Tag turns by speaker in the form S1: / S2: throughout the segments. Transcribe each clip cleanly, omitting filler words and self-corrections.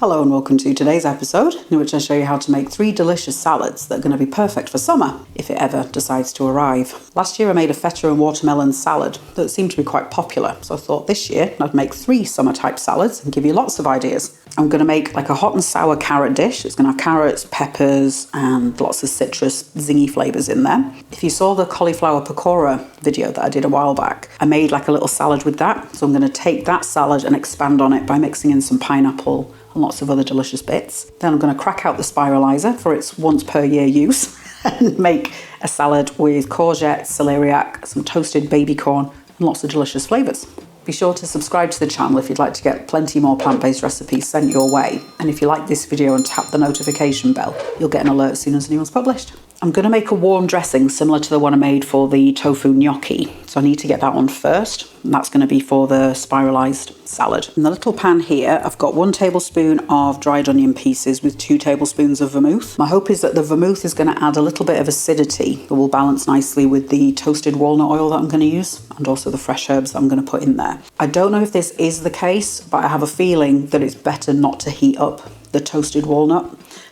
S1: Hello and welcome to today's episode, in which I show you how to make 3 delicious salads that are going to be perfect for summer, if it ever decides to arrive. Last year I made a feta and watermelon salad that seemed to be quite popular, so I thought this year I'd make 3 summer type salads and give you lots of ideas. I'm going to make like a hot and sour carrot dish. It's going to have carrots, peppers and lots of citrus zingy flavours in there. If you saw the cauliflower pakora video that I did a while back, I made like a little salad with that, so I'm going to take that salad and expand on it by mixing in some pineapple and lots of other delicious bits. Then I'm going to crack out the spiralizer for its once per year use and make a salad with courgette, celeriac, some toasted babycorn and lots of delicious flavours. Be sure to subscribe to the channel if you'd like to get plenty more plant-based recipes sent your way. And if you like this video and tap the notification bell, you'll get an alert as soon as a new one's published. I'm going to make a warm dressing similar to the one I made for the tofu gnocchi. So I need to get that on first. And that's going to be for the spiralized salad. In the little pan here, I've got 1 tablespoon of dried onion pieces with 2 tablespoons of vermouth. My hope is that the vermouth is going to add a little bit of acidity that will balance nicely with the toasted walnut oil that I'm going to use and also the fresh herbs that I'm going to put in there. I don't know if this is the case, but I have a feeling that it's better not to heat up the toasted walnut,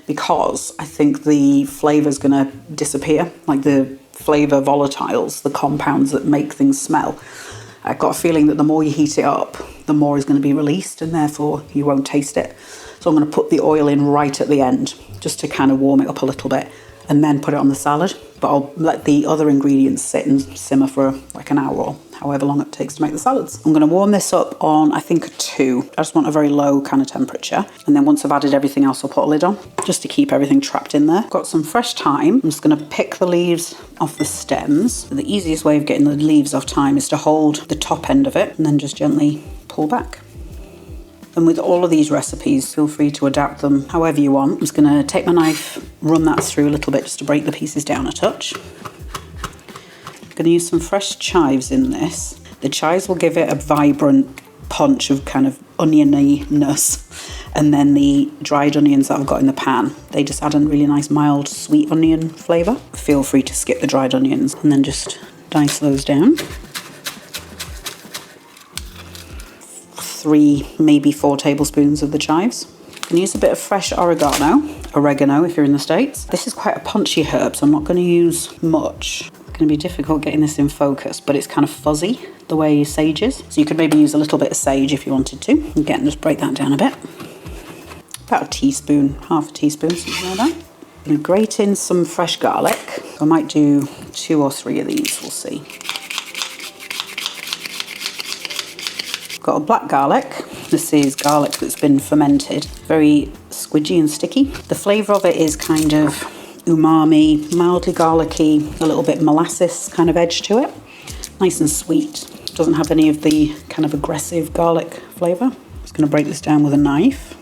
S1: because I think the flavour is going to disappear, like the flavour volatiles, the compounds that make things smell. I've got a feeling that the more you heat it up, the more is going to be released and therefore you won't taste it. So I'm going to put the oil in right at the end, just to kind of warm it up a little bit and then put it on the salad. But I'll let the other ingredients sit and simmer for like an hour or however long it takes to make the salads. I'm going to warm this up on, I think, 2. I just want a very low kind of temperature. And then once I've added everything else, I'll put a lid on just to keep everything trapped in there. Got some fresh thyme. I'm just going to pick the leaves off the stems. The easiest way of getting the leaves off thyme is to hold the top end of it and then just gently pull back. And with all of these recipes, feel free to adapt them however you want. I'm just going to take my knife, run that through a little bit just to break the pieces down a touch. I'm going to use some fresh chives in this. The chives will give it a vibrant punch of kind of oniony-ness. And then the dried onions that I've got in the pan, they just add a really nice mild sweet onion flavour. Feel free to skip the dried onions and then just dice those down. 3, maybe 4 tablespoons of the chives. I'm going to use a bit of fresh oregano if you're in the States. This is quite a punchy herb, so I'm not going to use much. It's going to be difficult getting this in focus, but it's kind of fuzzy the way sage is. So you could maybe use a little bit of sage if you wanted to. Again, just break that down a bit. About a teaspoon, half a teaspoon, something like that. I'm going to grate in some fresh garlic. I might do 2 or 3 of these, we'll see. Got a black garlic. This is garlic that's been fermented, very squidgy and sticky. The flavour of it is kind of umami, mildly garlicky, a little bit molasses kind of edge to it. Nice and sweet. Doesn't have any of the kind of aggressive garlic flavour. Just going to break this down with a knife.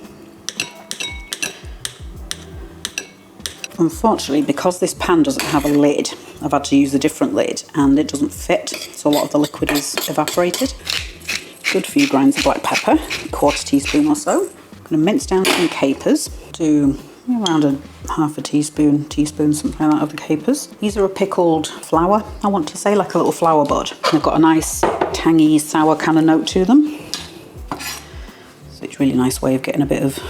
S1: Unfortunately, because this pan doesn't have a lid, I've had to use a different lid and it doesn't fit, so a lot of the liquid is evaporated. Good few grinds of black pepper, ¼ teaspoon or so. I'm going to mince down some capers, do around a half a teaspoon, something like that of the capers. These are a pickled flower, I want to say, like a little flower bud. They've got a nice tangy, sour kind of note to them. So it's a really nice way of getting a bit of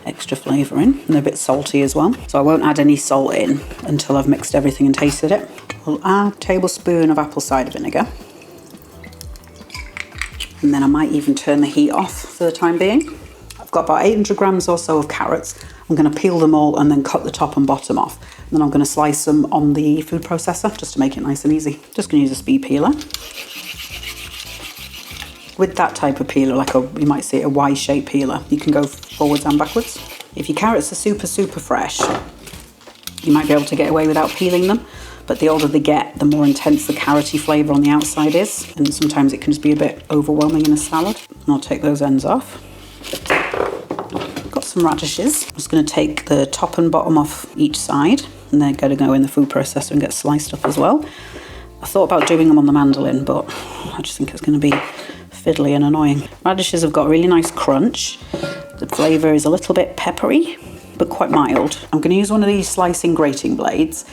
S1: extra flavour in, and they're a bit salty as well. So I won't add any salt in until I've mixed everything and tasted it. I'll add a tablespoon of apple cider vinegar. And then I might even turn the heat off for the time being. I've got about 800 grams or so of carrots. I'm going to peel them all and then cut the top and bottom off. And then I'm going to slice them on the food processor just to make it nice and easy. Just going to use a speed peeler. With that type of peeler, like you might see a Y-shaped peeler, you can go forwards and backwards. If your carrots are super fresh, you might be able to get away without peeling them. But the older they get, the more intense the carroty flavour on the outside is. And sometimes it can just be a bit overwhelming in a salad. And I'll take those ends off. Got some radishes. I'm just going to take the top and bottom off each side. And they're going to go in the food processor and get sliced up as well. I thought about doing them on the mandolin, but I just think it's going to be fiddly and annoying. Radishes have got a really nice crunch. The flavour is a little bit peppery, but quite mild. I'm going to use one of these slicing grating blades.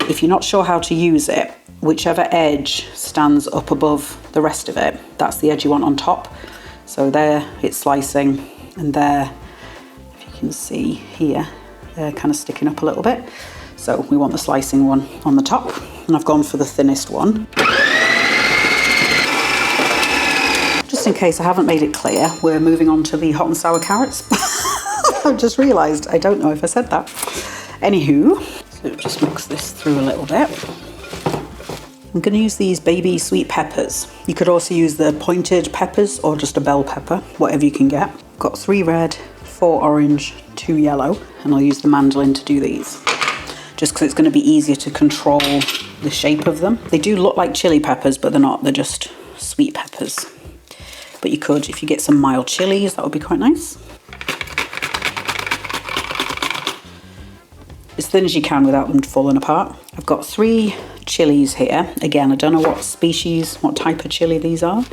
S1: If you're not sure how to use it, whichever edge stands up above the rest of it, that's the edge you want on top. So there it's slicing, and there can see here, they're kind of sticking up a little bit. So we want the slicing one on the top, and I've gone for the thinnest one. Just in case I haven't made it clear, we're moving on to the hot and sour carrots. I've just realised, I don't know if I said that. Anywho, so just mix this through a little bit. I'm going to use these baby sweet peppers. You could also use the pointed peppers or just a bell pepper, whatever you can get. Got 3 red, 4 orange, 2 yellow, and I'll use the mandolin to do these. Just because it's going to be easier to control the shape of them. They do look like chili peppers, but they're not, they're just sweet peppers. But you could, if you get some mild chilies, that would be quite nice. As thin as you can without them falling apart. I've got 3 chilies here. Again, I don't know what species, what type of chili these are.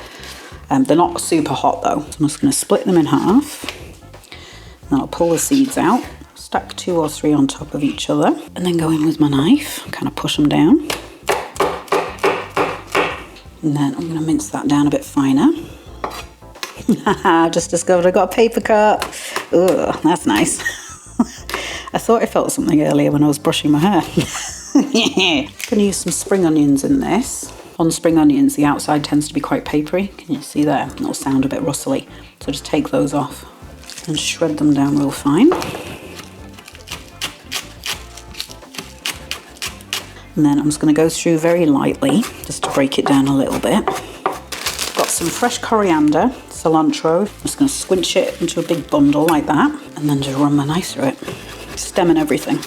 S1: They're not super hot though. So I'm just going to split them in half. And I'll pull the seeds out. Stack 2 or 3 on top of each other. And then go in with my knife, kind of push them down. And then I'm going to mince that down a bit finer. I just discovered I got a paper cut. Ugh, that's nice. I thought I felt something earlier when I was brushing my hair. I'm going to use some spring onions in this. On spring onions, the outside tends to be quite papery. Can you see there? It'll sound a bit rustly. So just take those off and shred them down real fine. And then I'm just going to go through very lightly, just to break it down a little bit. Got some fresh coriander, cilantro. I'm just going to squinch it into a big bundle like that, and then just run my knife through it. Stem and everything.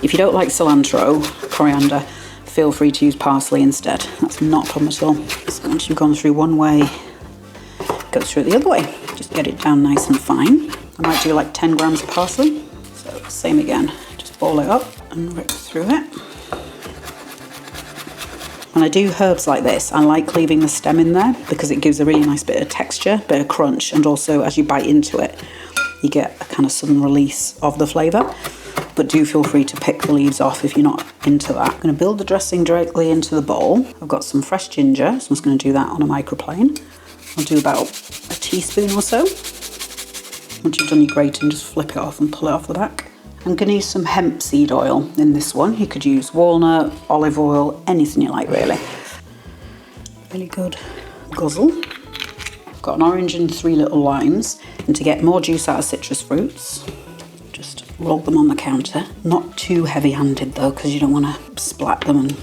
S1: If you don't like cilantro, coriander, feel free to use parsley instead. That's not a problem at all. So once you've gone through one way, go through it the other way. Just get it down nice and fine. I might do like 10 grams of parsley. So same again, just ball it up and rip through it. When I do herbs like this, I like leaving the stem in there because it gives a really nice bit of texture, bit of crunch, and also as you bite into it, you get a kind of sudden release of the flavour. But do feel free to pick the leaves off if you're not into that. I'm going to build the dressing directly into the bowl. I've got some fresh ginger, so I'm just going to do that on a microplane. I'll do about a teaspoon or so. Once you've done your grating, just flip it off and pull it off the back. I'm going to use some hemp seed oil in this one. You could use walnut, olive oil, anything you like really. Really good guzzle. I've got an orange and 3 little limes. And to get more juice out of citrus fruits, just roll them on the counter. Not too heavy-handed though, because you don't want to splat them and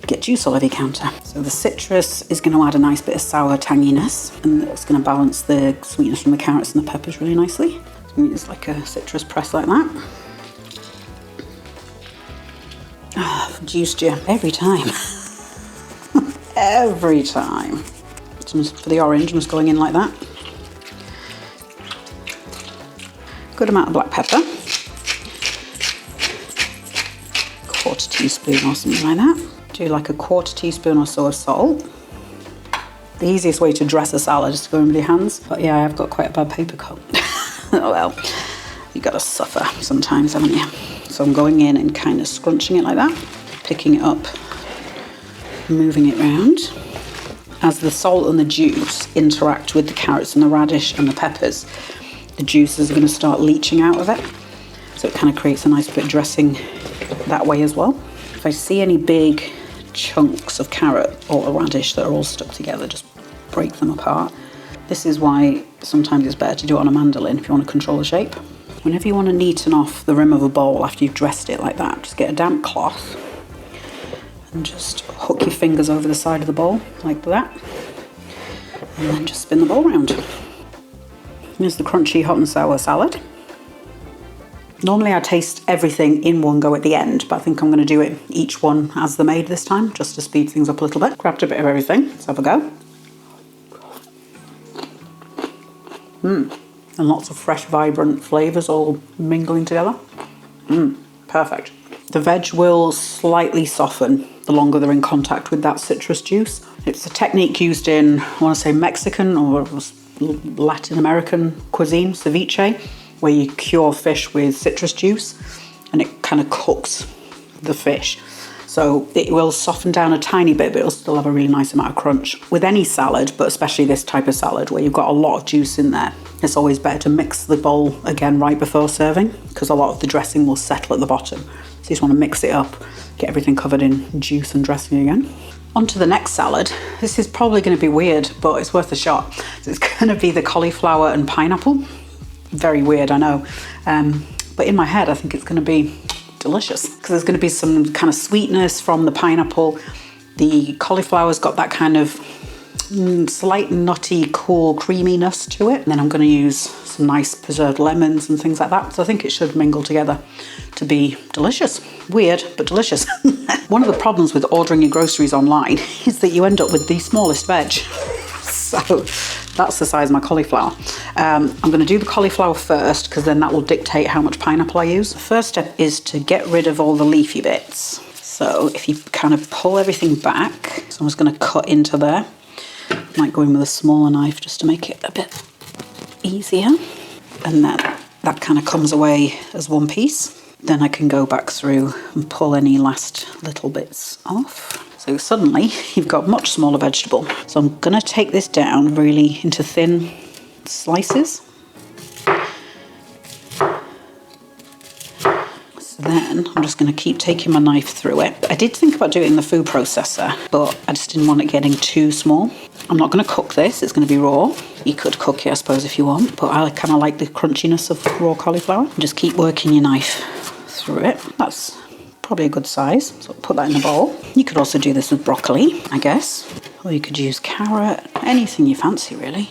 S1: get juice all over your counter. So the citrus is going to add a nice bit of sour tanginess, and it's going to balance the sweetness from the carrots and the peppers really nicely. So I'm going to use like a citrus press like that. Ah, juiced you every time. Every time. So for the orange, I'm just going in like that. Good amount of black pepper. 1/4 teaspoon or something like that. Do like a 1/4 teaspoon or so of salt. The easiest way to dress a salad is to go in with your hands. But yeah, I've got quite a bad paper cut. Oh well, you gotta suffer sometimes, haven't you? So I'm going in and kind of scrunching it like that, picking it up, moving it round. As the salt and the juice interact with the carrots and the radish and the peppers, the juices are going to start leaching out of it. So it kind of creates a nice bit of dressing that way as well. If I see any big chunks of carrot or radish that are all stuck together, just break them apart. This is why sometimes it's better to do it on a mandolin if you want to control the shape. Whenever you want to neaten off the rim of a bowl after you've dressed it like that, just get a damp cloth and just hook your fingers over the side of the bowl like that, and then just spin the bowl round. Here's the crunchy hot and sour salad. Normally I taste everything in one go at the end, but I think I'm going to do it each one as they're made this time, just to speed things up a little bit. Grabbed a bit of everything, let's have a go. And lots of fresh, vibrant flavours all mingling together. Perfect. The veg will slightly soften the longer they're in contact with that citrus juice. It's a technique used in, I want to say Mexican or Latin American cuisine, ceviche, where you cure fish with citrus juice and it kind of cooks the fish. So it will soften down a tiny bit, but it'll still have a really nice amount of crunch. With any salad, but especially this type of salad where you've got a lot of juice in there, it's always better to mix the bowl again right before serving, because a lot of the dressing will settle at the bottom. So you just want to mix it up, get everything covered in juice and dressing again. On to the next salad. This is probably going to be weird, but it's worth a shot. So it's going to be the cauliflower and pineapple. Very weird, I know. But in my head, I think it's going to be delicious, because there's going to be some kind of sweetness from the pineapple. The cauliflower's got that kind of slight nutty, cool creaminess to it. And then I'm going to use some nice preserved lemons and things like that. So I think it should mingle together to be delicious. Weird, but delicious. One of the problems with ordering your groceries online is that you end up with the smallest veg. So that's the size of my cauliflower. I'm going to do the cauliflower first, because then that will dictate how much pineapple I use. The first step is to get rid of all the leafy bits. So if you kind of pull everything back, so I'm just going to cut into there. I might go in with a smaller knife just to make it a bit easier. And then that kind of comes away as one piece. Then I can go back through and pull any last little bits off. So suddenly you've got much smaller vegetable. So I'm going to take this down really into thin slices. So then I'm just going to keep taking my knife through it. I did think about doing it in the food processor, but I just didn't want it getting too small. I'm not going to cook this, it's going to be raw. You could cook it, I suppose, if you want, but I kind of like the crunchiness of raw cauliflower. Just keep working your knife through it. That's probably a good size, so put that in the bowl. You could also do this with broccoli, I guess, or you could use carrot, anything you fancy really.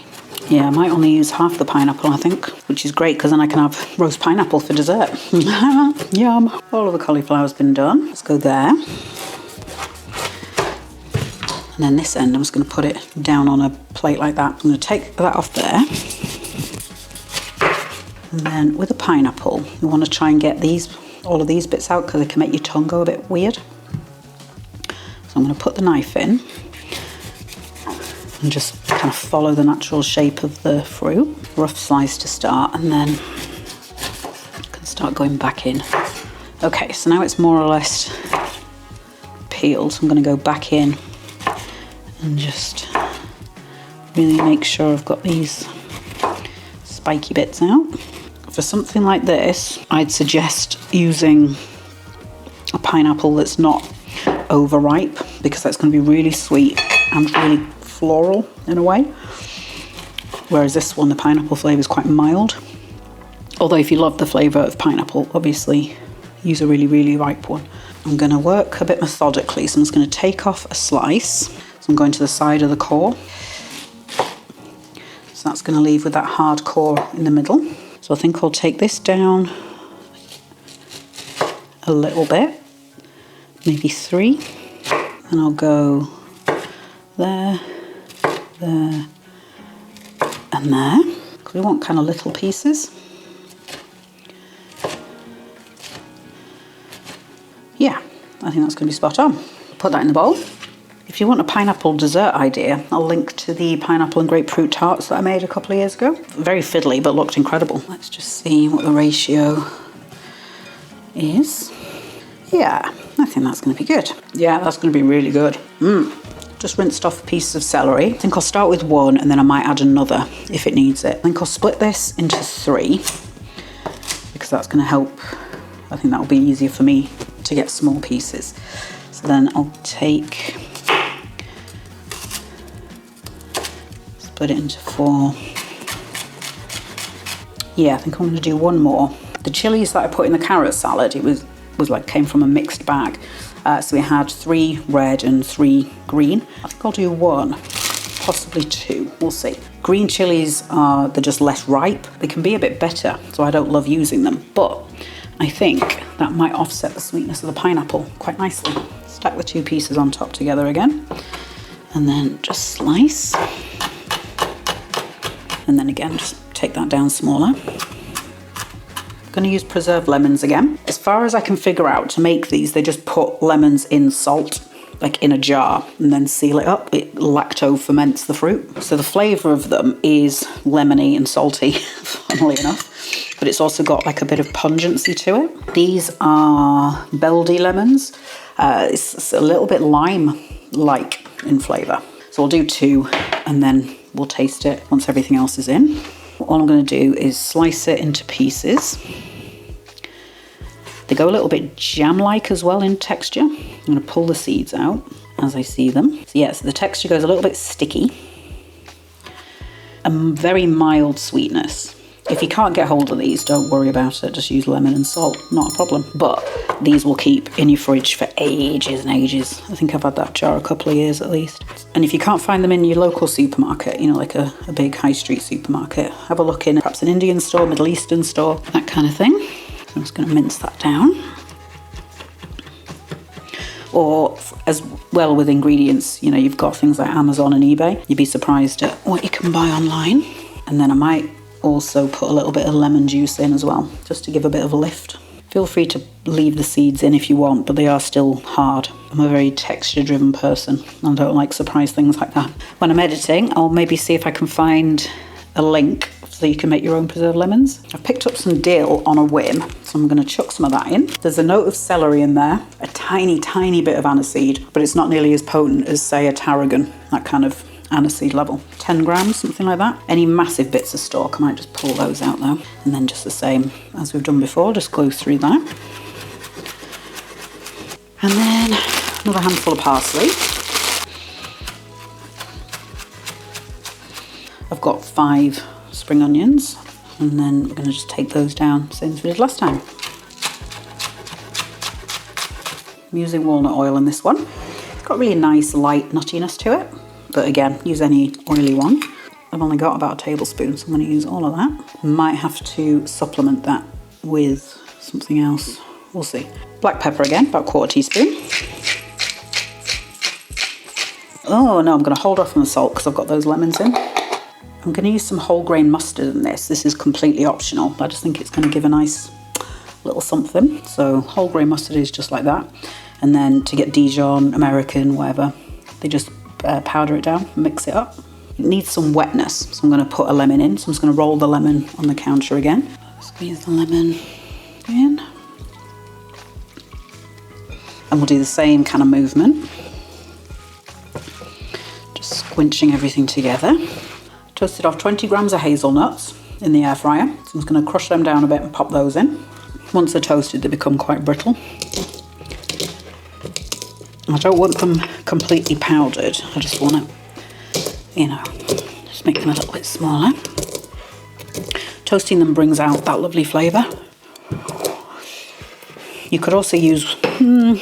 S1: Yeah, I might only use half the pineapple, I think, which is great, because then I can have roast pineapple for dessert. Yum. All of the cauliflower's been done. Let's go there. And then this end, I'm just going to put it down on a plate like that. I'm going to take that off there. And then with a pineapple, you want to try and get all of these bits out, because they can make your tongue go a bit weird. So I'm going to put the knife in and just kind of follow the natural shape of the fruit. Rough slice to start, and then I can start going back in. Okay, so now it's more or less peeled. So I'm going to go back in and just really make sure I've got these spiky bits out. For something like this, I'd suggest using a pineapple that's not overripe, because that's going to be really sweet and really floral in a way. Whereas this one, the pineapple flavour is quite mild. Although if you love the flavour of pineapple, obviously use a really, really ripe one. I'm going to work a bit methodically, so I'm just going to take off a slice. So I'm going to the side of the core. So that's going to leave with that hard core in the middle. So I think I'll take this down a little bit, maybe 3. And I'll go there, there, and there. Because we want kind of little pieces. Yeah, I think that's going to be spot on. Put that in the bowl. If you want a pineapple dessert idea, I'll link to the pineapple and grapefruit tarts that I made a couple of years ago. Very fiddly, but looked incredible. Let's just see what the ratio is. Yeah, I think that's going to be good. Yeah, that's going to be really good. Just rinsed off pieces of celery. I think I'll start with one, and then I might add another if it needs it. I think I'll split this into 3, because that's going to help. I think that'll be easier for me to get small pieces. So then I'll split it into 4. Yeah, I think I'm going to do one more. The chilies that I put in the carrot salad, it was came from a mixed bag. So we had 3 red and 3 green. I think I'll do 1, possibly 2, we'll see. Green chilies they're just less ripe. They can be a bit better, so I don't love using them, but I think that might offset the sweetness of the pineapple quite nicely. Stack the 2 pieces on top together again, and then just slice. And then again, just take that down smaller. I'm going to use preserved lemons again. As far as I can figure out, to make these, they just put lemons in salt like in a jar and then seal it up. It lacto ferments the fruit. So the flavour of them is lemony and salty, funnily enough. But it's also got like a bit of pungency to it. These are Beldy lemons. It's a little bit lime-like in flavour. So I'll do 2 and then we'll taste it once everything else is in. All I'm going to do is slice it into pieces. They go a little bit jam-like as well in texture. I'm going to pull the seeds out as I see them. So yeah, so the texture goes a little bit sticky. A very mild sweetness. If you can't get hold of these, don't worry about it. Just use lemon and salt, not a problem. But these will keep in your fridge for ages and ages. I think I've had that jar a couple of years at least. And if you can't find them in your local supermarket, you know, like a big high street supermarket, have a look in perhaps an Indian store, Middle Eastern store, that kind of thing. I'm just going to mince that down. Or as well with ingredients, you know, you've got things like Amazon and eBay. You'd be surprised at what you can buy online. And then I might also put a little bit of lemon juice in as well, just to give a bit of a lift. Feel free to leave the seeds in if you want, but they are still hard. I'm a very texture-driven person and I don't like surprise things like that. When I'm editing, I'll maybe see if I can find a link so you can make your own preserved lemons. I've picked up some dill on a whim, so I'm going to chuck some of that in. There's a note of celery in there, a tiny, tiny bit of aniseed, but it's not nearly as potent as, say, a tarragon, that kind of aniseed level. 10 grams, something like that. Any massive bits of stalk, I might just pull those out though. And then just the same as we've done before, just go through that. And then another handful of parsley. I've got 5 spring onions, and then we're going to just take those down, same as we did last time. I'm using walnut oil in this one. It's got really nice light nuttiness to it. But again, use any oily one. I've only got about a tablespoon, so I'm going to use all of that. Might have to supplement that with something else. We'll see. Black pepper again, about 1/4 teaspoon. Oh no, I'm going to hold off on the salt because I've got those lemons in. I'm going to use some whole grain mustard in this. This is completely optional, but I just think it's going to give a nice little something. So whole grain mustard is just like that. And then to get Dijon, American, whatever, they just powder it down, mix it up. It needs some wetness, so I'm going to put a lemon in. So I'm just going to roll the lemon on the counter again. Squeeze the lemon in. And we'll do the same kind of movement. Just squinching everything together. Toasted off 20 grams of hazelnuts in the air fryer. So I'm just going to crush them down a bit and pop those in. Once they're toasted, they become quite brittle. I don't want them completely powdered. I just want to, you know, just make them a little bit smaller. Toasting them brings out that lovely flavour. You could also use, well,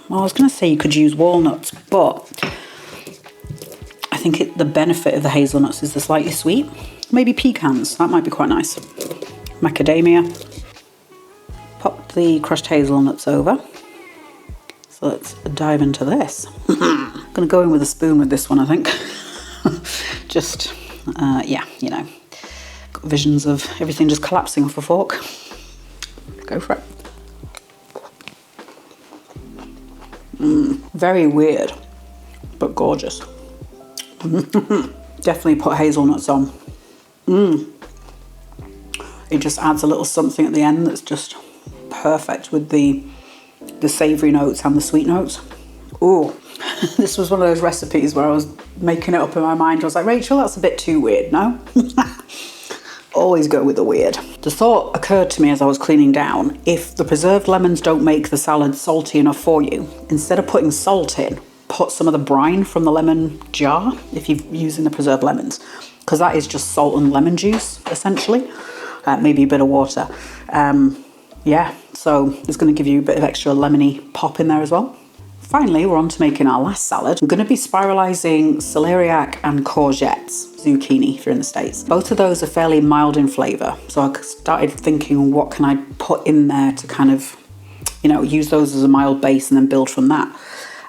S1: I was going to say you could use walnuts, but I think the benefit of the hazelnuts is the slightly sweet. Maybe pecans, that might be quite nice. Macadamia. Pop the crushed hazelnuts over. So let's dive into this. I'm going to go in with a spoon with this one, I think. Just, yeah, you know, got visions of everything just collapsing off a fork. Go for it. Very weird, but gorgeous. Definitely put hazelnuts on. It just adds a little something at the end that's just perfect with the savoury notes and the sweet notes. Oh, this was one of those recipes where I was making it up in my mind. I was like, Rachel, that's a bit too weird, no? Always go with the weird. The thought occurred to me as I was cleaning down, if the preserved lemons don't make the salad salty enough for you, instead of putting salt in, put some of the brine from the lemon jar if you're using the preserved lemons, because that is just salt and lemon juice, essentially. Maybe a bit of water. Yeah, so it's going to give you a bit of extra lemony pop in there as well. Finally, we're on to making our last salad. I'm going to be spiralizing celeriac and courgettes, zucchini if you're in the States. Both of those are fairly mild in flavour. So I started thinking, what can I put in there to kind of, you know, use those as a mild base and then build from that.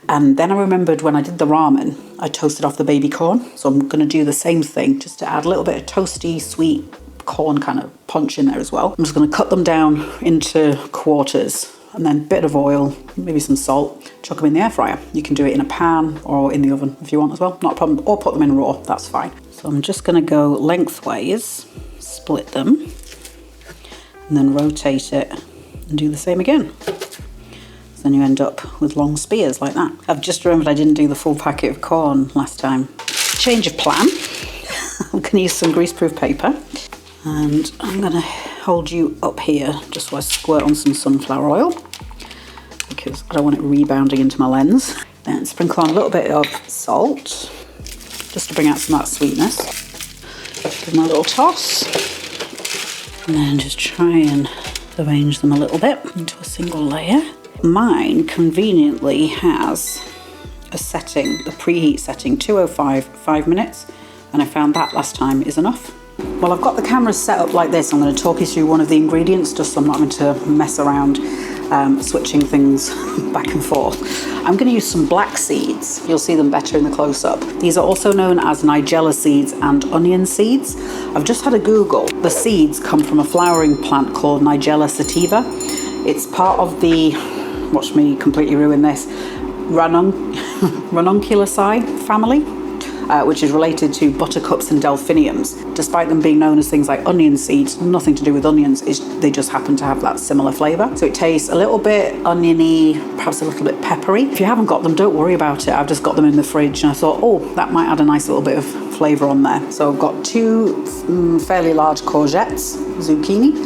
S1: And then I remembered when I did the ramen, I toasted off the baby corn. So I'm going to do the same thing, just to add a little bit of toasty, sweet corn kind of punch in there as well. I'm just going to cut them down into quarters and then a bit of oil, maybe some salt, chuck them in the air fryer. You can do it in a pan or in the oven if you want as well, not a problem, or put them in raw, that's fine. So I'm just going to go lengthways, split them, and then rotate it and do the same again. So then you end up with long spears like that. I've just remembered I didn't do the full packet of corn last time. Change of plan. I'm going to use some greaseproof paper, and I'm going to hold you up here just so I squirt on some sunflower oil, because I don't want it rebounding into my lens. Then sprinkle on a little bit of salt, just to bring out some of that sweetness. Give them a little toss, and then just try and arrange them a little bit into a single layer. Mine conveniently has a setting, a preheat setting, 205, 5 minutes, and I found that last time is enough. Well, I've got the camera set up like this. I'm going to talk you through one of the ingredients just so I'm not going to mess around switching things back and forth. I'm going to use some black seeds. You'll see them better in the close-up. These are also known as nigella seeds and onion seeds. I've just had a Google. The seeds come from a flowering plant called Nigella sativa. It's part of the, watch me completely ruin this, Ranunculaceae family, which is related to buttercups and delphiniums. Despite them being known as things like onion seeds, nothing to do with onions, they just happen to have that similar flavour. So it tastes a little bit oniony, perhaps a little bit peppery. If you haven't got them, don't worry about it. I've just got them in the fridge and I thought, oh, that might add a nice little bit of flavour on there. So I've got 2 fairly large courgettes, zucchini,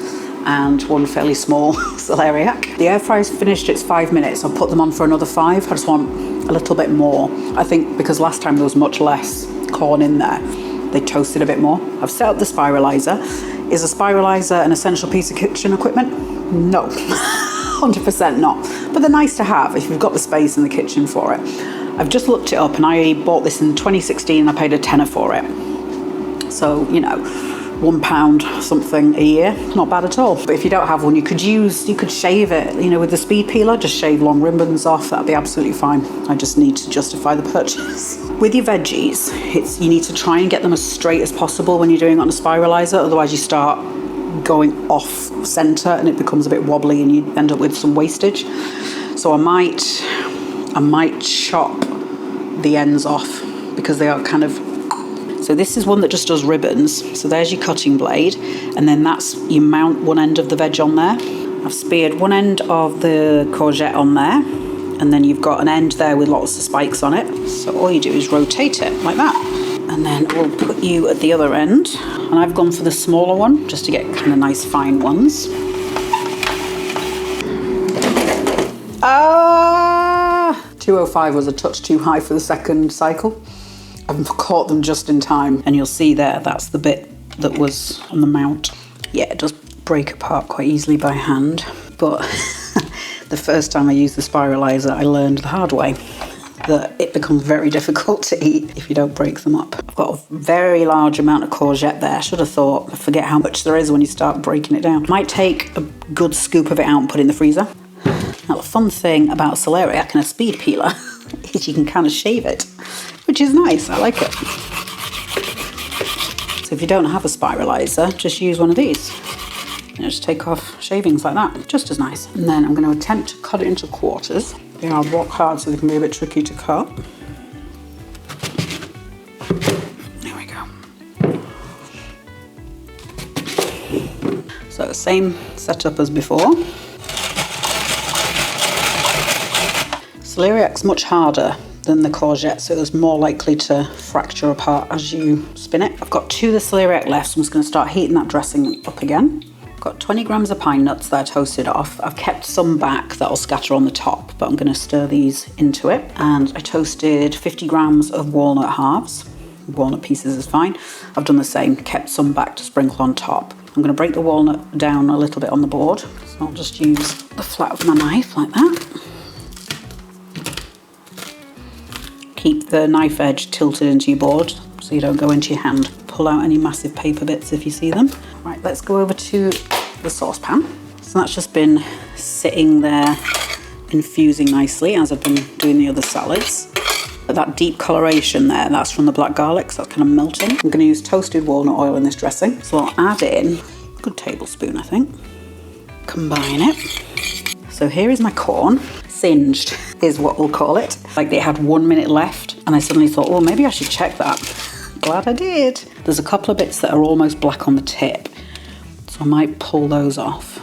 S1: and 1 fairly small celeriac. The air fryer's finished its 5 minutes. I'll put them on for another 5. I just want a little bit more. I think because last time there was much less corn in there, they toasted a bit more. I've set up the spiralizer. Is a spiralizer an essential piece of kitchen equipment? No, 100% not. But they're nice to have if you've got the space in the kitchen for it. I've just looked it up and I bought this in 2016 and I paid a tenner for it. So, you know, £1 something a year, not bad at all. But if you don't have one, you could shave it, you know, with the speed peeler, just shave long ribbons off, that'd be absolutely fine. I just need to justify the purchase. With your veggies, you need to try and get them as straight as possible when you're doing it on a spiralizer, otherwise you start going off center and it becomes a bit wobbly and you end up with some wastage. So I might chop the ends off because they are kind of. So this is one that just does ribbons. So there's your cutting blade, and then you mount one end of the veg on there. I've speared one end of the courgette on there, and then you've got an end there with lots of spikes on it. So all you do is rotate it like that. And then we'll put you at the other end. And I've gone for the smaller one, just to get kind of nice fine ones. 205 was a touch too high for the second cycle. I've caught them just in time, and you'll see there, that's the bit that was on the mount. Yeah, it does break apart quite easily by hand, but the first time I used the spiralizer, I learned the hard way that it becomes very difficult to eat if you don't break them up. I've got a very large amount of courgette there. I should have thought, I forget how much there is when you start breaking it down. Might take a good scoop of it out and put it in the freezer. Now, the fun thing about celeriac and a speed peeler is you can kind of shave it, which is nice. I like it. So if you don't have a spiralizer, just use one of these. You know, just take off shavings like that, just as nice. And then I'm going to attempt to cut it into quarters. They are rock hard, so they can be a bit tricky to cut. There we go. So same setup as before. Celeriac's much harder than the courgette, so it's more likely to fracture apart as you spin it. I've got 2 of the celeriac left, so I'm just going to start heating that dressing up again. I've got 20 grams of pine nuts that I toasted off. I've kept some back that'll scatter on the top, but I'm going to stir these into it. And I toasted 50 grams of walnut halves. Walnut pieces is fine. I've done the same, kept some back to sprinkle on top. I'm going to break the walnut down a little bit on the board. So I'll just use the flat of my knife like that. Keep the knife edge tilted into your board so you don't go into your hand. Pull out any massive paper bits if you see them. Right, let's go over to the saucepan. So that's just been sitting there infusing nicely as I've been doing the other salads. But that deep coloration there, that's from the black garlic, so that's kind of melting. I'm going to use toasted walnut oil in this dressing. So I'll add in a good tablespoon, I think. Combine it. So here is my corn. Singed is what we'll call it. Like, it had 1 minute left and I suddenly thought, well, maybe I should check that. Glad I did. There's a couple of bits that are almost black on the tip, so I might pull those off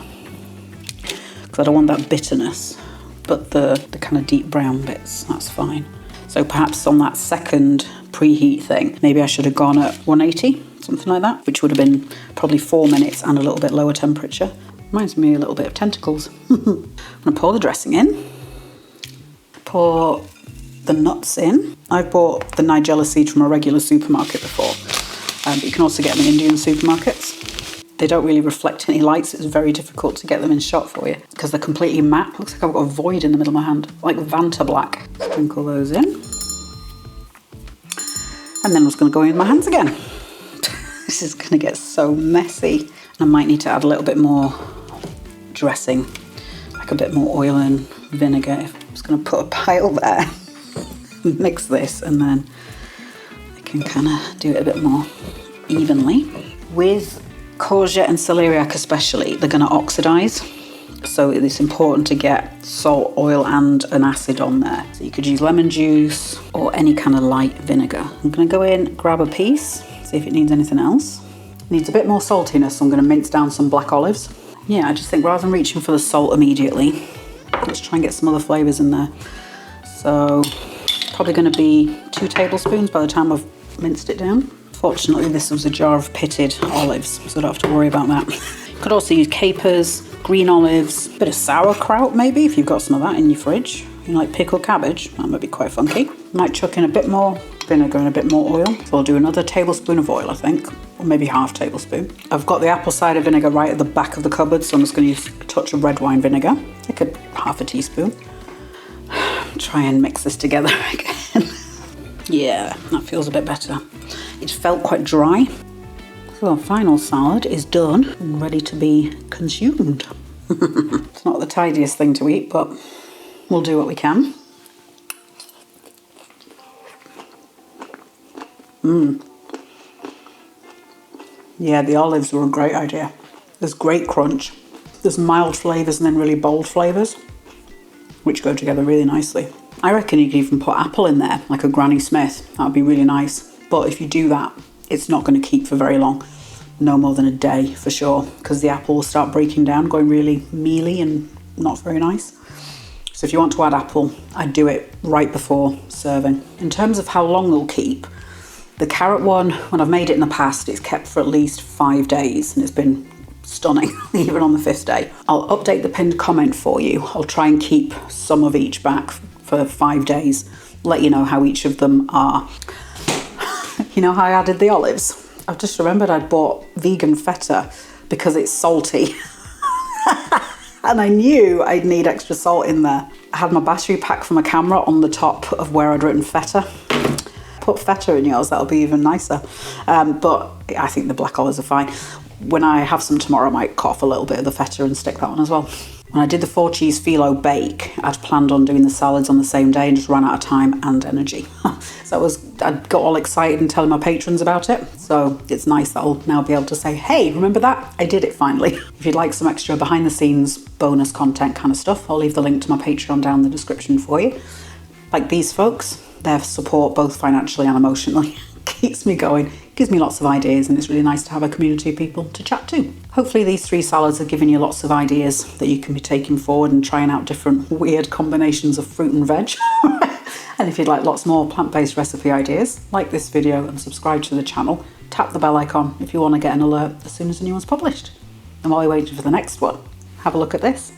S1: because I don't want that bitterness, but the kind of deep brown bits, that's fine. So perhaps on that second preheat thing, maybe I should have gone at 180, something like that, which would have been probably 4 minutes and a little bit lower temperature. Reminds me a little bit of tentacles. I'm gonna pour the dressing in, pour the nuts in. I've bought the nigella seed from a regular supermarket before, but you can also get them in Indian supermarkets. They don't really reflect any light, so it's very difficult to get them in shot for you because they're completely matte. Looks like I've got a void in the middle of my hand, like Vanta black. Sprinkle those in. And then I'm just gonna go in my hands again. This is gonna get so messy. I might need to add a little bit more dressing, like a bit more oil and vinegar. I'm just gonna put a pile there. Mix this and then I can kind of do it a bit more evenly. With courgette and celeriac especially, they're going to oxidize, so it's important to get salt, oil and an acid on there. So you could use lemon juice or any kind of light vinegar. I'm going to go in, grab a piece, see if it needs anything else. It needs a bit more saltiness, so I'm going to mince down some black olives. Yeah, I just think rather than reaching for the salt immediately, let's try and get some other flavours in there. So probably going to be 2 tablespoons by the time I've minced it down. Fortunately, this was a jar of pitted olives, so I don't have to worry about that. Could also use capers, green olives, a bit of sauerkraut maybe, if you've got some of that in your fridge. You like pickled cabbage, that might be quite funky. Might chuck in a bit more vinegar and a bit more oil. So I'll do another tablespoon of oil, I think, or maybe half tablespoon. I've got the apple cider vinegar right at the back of the cupboard, so I'm just going to use a touch of red wine vinegar, like a half a teaspoon. Try and mix this together again. Yeah, that feels a bit better. It felt quite dry. So our final salad is done and ready to be consumed. It's not the tidiest thing to eat, but we'll do what we can. Yeah, the olives were a great idea. There's great crunch. There's mild flavours and then really bold flavours, which go together really nicely. I reckon you could even put apple in there, like a Granny Smith. That would be really nice. But if you do that, it's not going to keep for very long. No more than a day for sure, because the apple will start breaking down, going really mealy and not very nice. So if you want to add apple, I'd do it right before serving. In terms of how long they'll keep, the carrot one, when I've made it in the past, it's kept for at least 5 days and it's been stunning, even on the 5th day. I'll update the pinned comment for you. I'll try and keep some of each back for 5 days, let you know how each of them are. You know how I added the olives? I've just remembered I'd bought vegan feta because it's salty. And I knew I'd need extra salt in there. I had my battery pack for my camera on the top of where I'd written feta. Put feta in yours, that'll be even nicer. But I think the black olives are fine. When I have some tomorrow, I might cut off a little bit of the feta and stick that on as well. When I did the 4 cheese phyllo bake, I'd planned on doing the salads on the same day and just ran out of time and energy. So I got all excited and telling my patrons about it. So it's nice that I'll now be able to say, hey, remember that? I did it finally. If you'd like some extra behind the scenes bonus content kind of stuff, I'll leave the link to my Patreon down in the description for you. Like these folks, their support both financially and emotionally keeps me going, gives me lots of ideas, and it's really nice to have a community of people to chat to. Hopefully these 3 salads have given you lots of ideas that you can be taking forward and trying out different weird combinations of fruit and veg. And if you'd like lots more plant-based recipe ideas, like this video and subscribe to the channel. Tap the bell icon if you want to get an alert as soon as a new one's published. And while you're waiting for the next one, have a look at this.